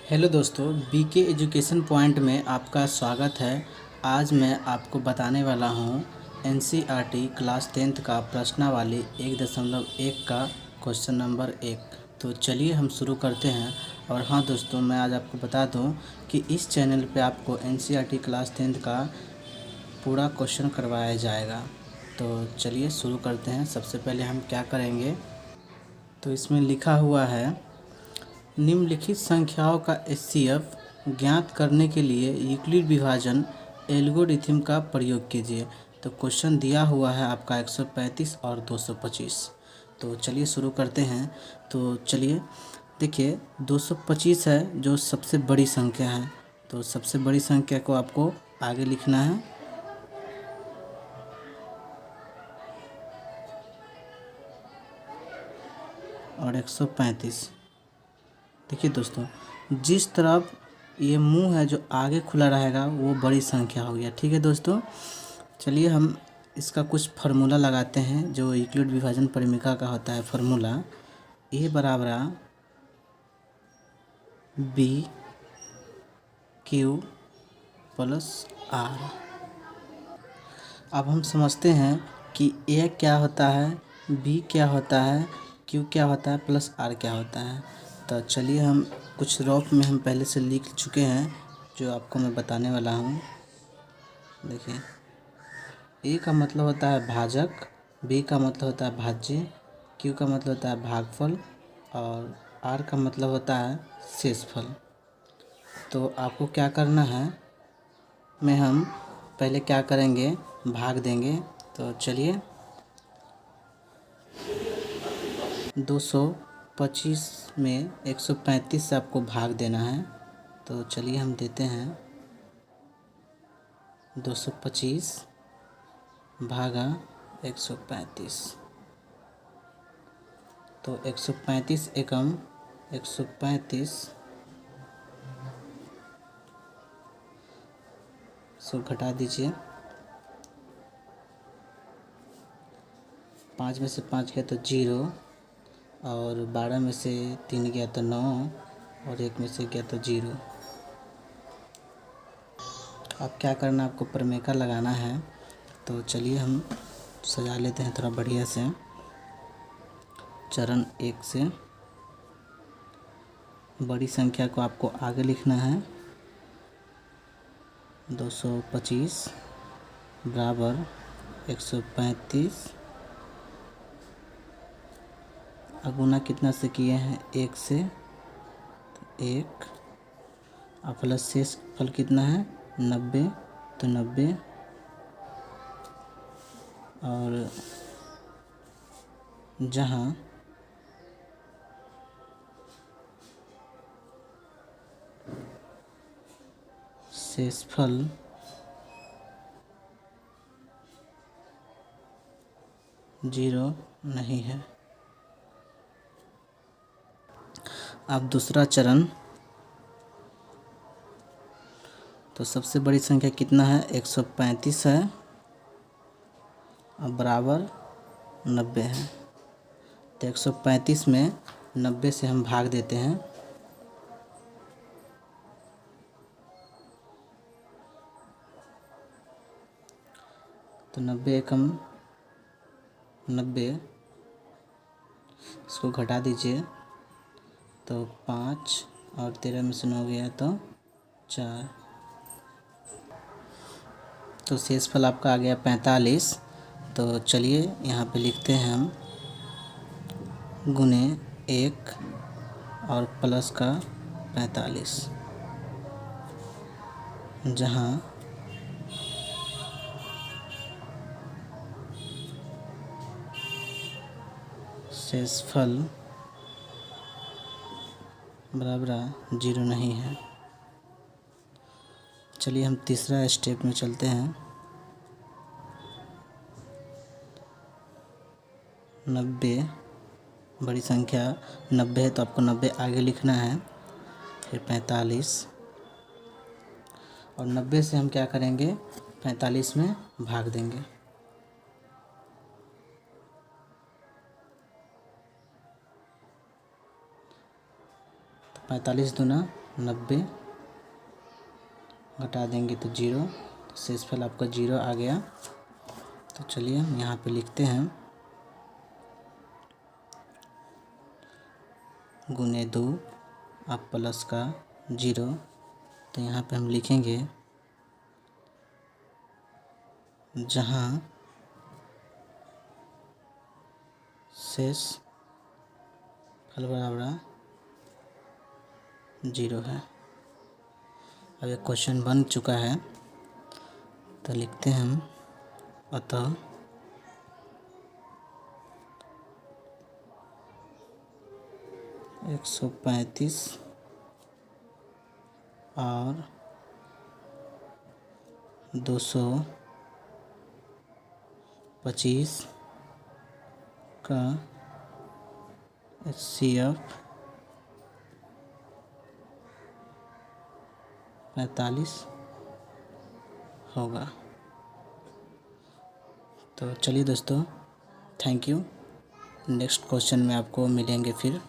Hello दोस्तों, BK education point में आपका स्वागत है। आज मैं आपको बताने वाला हूँ एनसीईआरटी क्लास 10th का प्रश्नावली 1.1 का क्वेश्चन नंबर 1। तो चलिए हम शुरू करते हैं। और हाँ दोस्तों, मैं आज आपको बता दूं कि इस चैनल पे आपको एनसीईआरटी क्लास 10th का पूरा क्वेश्चन करवाया जाएगा। तो चलिए शुरू करते हैं। सबसे पहले हम क्या करेंगे, तो इसमें लिखा हुआ है निम्नलिखित संख्याओं का एचसीएफ ज्ञात करने के लिए यूक्लिड विभाजन एल्गोरिथम का प्रयोग कीजिए। तो क्वेश्चन दिया हुआ है आपका 135 और 225। तो चलिए शुरू करते हैं। तो चलिए देखिए, 225 है जो सबसे बड़ी संख्या है। तो सबसे बड़ी संख्या को आपको आगे लिखना है। और 135, देखिए दोस्तों, जिस तरफ ये मुंह है जो आगे खुला रहेगा वो बड़ी संख्या हो गया। ठीक है दोस्तों, चलिए हम इसका कुछ फार्मूला लगाते हैं जो यूक्लिड विभाजन परिमिका का होता है। फार्मूला ए बराबर बी क्यू प्लस आर। अब हम समझते हैं कि ए क्या होता है, बी क्या होता है, क्यू क्या होता है, प्लस आर क्या होता है। तो चलिए हम कुछ रफ में हम पहले से लिख चुके हैं जो आपको मैं बताने वाला हूँ। देखिए, ए का मतलब होता है भाजक, बी का मतलब होता है भाज्य, क्यू का मतलब होता है भागफल और आर का मतलब होता है शेषफल। तो आपको क्या करना है, में हम पहले क्या करेंगे, भाग देंगे। तो चलिए 225 में 135 से आपको भाग देना है। तो चलिए हम देते हैं 225 भागा 135। तो 135 एकम 135 सो घटा दीजिए। 5 में से 5 गया तो 0, और 12 में से 3 गया तो 9, और 1 में से गया तो 0। अब क्या करना, आपको प्रमेय लगाना है। तो चलिए हम सजा लेते हैं थोड़ा बढ़िया से। चरण 1 से बड़ी संख्या को आपको आगे लिखना है। 225 बराबर 135, गुना कितना से किए हैं, 1 से, तो 1, और प्लस शेष फल कितना है 90, तो 90, और जहाँ शेषफल जीरो नहीं है। अब दूसरा चरण, तो सबसे बड़ी संख्या कितना है, 135 है, और बराबर 90 है। तो 135 में 90 से हम भाग देते हैं। तो 90 एकम 90, इसको घटा दीजिए। तो 5 और 13 में से 9 गया तो 4। तो शेषफल आपका आ गया 45। तो चलिए यहाँ पे लिखते हैं हम गुने 1 और प्लस का 45, जहाँ शेषफल बराबर 0 नहीं है। चलिए हम तीसरा स्टेप में चलते हैं। 90 बड़ी संख्या 90 है, तो आपको 90 आगे लिखना है, फिर 45, और 90 से हम क्या करेंगे, 45 में भाग देंगे। तो 45 दूना 90 घटा देंगे तो 0, तो शेषफल आपका 0 आ गया। तो चलिए हम यहाँ पे लिखते हैं गुने 2 अब प्लस का 0। तो यहाँ पे हम लिखेंगे जहाँ शेष फल बराबर 0 है। अब एक क्वेश्चन बन चुका है, तो लिखते हैं हम अतः 135 और 225 का HCF 45 होगा। तो चलिए दोस्तों, थैंक यू। नेक्स्ट क्वेश्चन में आपको मिलेंगे फिर।